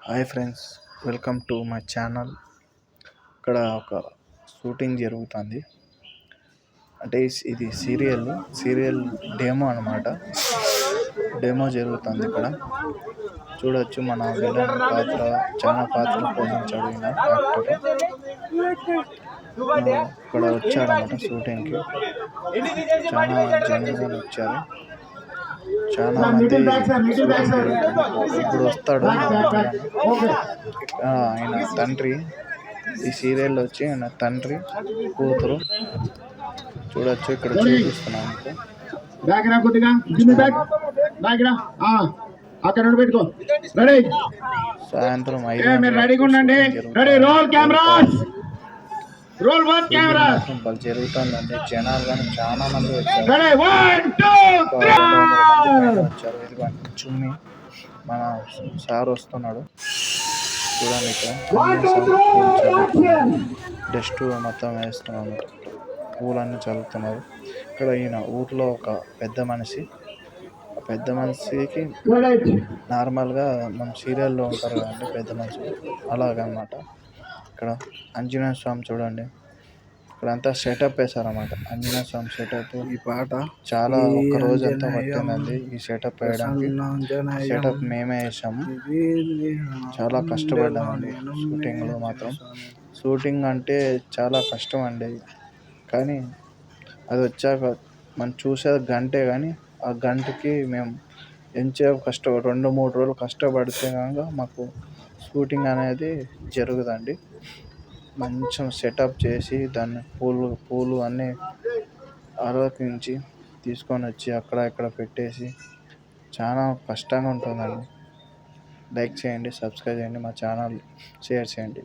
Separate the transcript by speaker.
Speaker 1: Hi friends, welcome to my channel. ఇక్కడ ఒక shooting జరుగుతుంది. అంటే ఇది సీరియల్ డెమో అన్నమాట. డెమో జరుగుతుంది ఇక్కడ. చూడొచ్చు, మన విలన్ పాత్ర చాలా పాత్రలు పోషించాడు ఈయన యాక్టర్. ఇక్కడ వచ్చాడన్నమాట షూటింగ్కి. చాలా జనంగా వచ్చారు. చాలా మంది ఇప్పుడు వస్తాడు ఆయన తండ్రి. ఈ సీరియల్ వచ్చి ఆయన తండ్రి కూతురు. చూడొచ్చు, ఇక్కడ చూపిస్తున్నాను. సాయంత్రం 5 జరుగుతుందండి. జనాలు కానీ చాలా మంది వచ్చారు. ఇదిగోండి చుమ్మి, మన సార్ వస్తున్నాడు చూడండి. ఇక్కడ డస్ట్ మొత్తం వేస్తున్నాడు, పూలన్నీ చల్లుతున్నారు. ఇక్కడ ఈయన ఊర్లో ఒక పెద్ద మనిషికి నార్మల్గా మన సీరియల్లో ఉంటారు కదండి పెద్ద మనిషి, అలాగనమాట. ఇక్కడ ఆంజనేయ స్వామి చూడండి, ఇక్కడ అంతా సెటప్ వేశారన్నమాట. ఆంజనేయ స్వామి సెటప్. ఈ పాట చాలా ఒక రోజు అంతా పట్టిందండి ఈ సెటప్ వేయడానికి. సెటప్ మేమే వేసాము. చాలా కష్టపడ్డామండి షూటింగ్లో మాత్రం. షూటింగ్ అంటే చాలా కష్టం అండి, కానీ అది వచ్చాక మనం చూసేది గంటే, కానీ ఆ గంటకి మేము ఎంతసేపు 2-3 రోజులు కష్టపడితే కనుక మాకు షూటింగ్ అనేది జరుగుదండి. మంచిగా సెటప్ చేసి దాన్ని పూలు అన్నీ ఆలోచించి తీసుకొని వచ్చి అక్కడ ఇక్కడ పెట్టేసి చాలా కష్టంగా ఉంటుందండి. లైక్ చేయండి, సబ్స్క్రైబ్ చేయండి, మా ఛానల్ షేర్ చేయండి.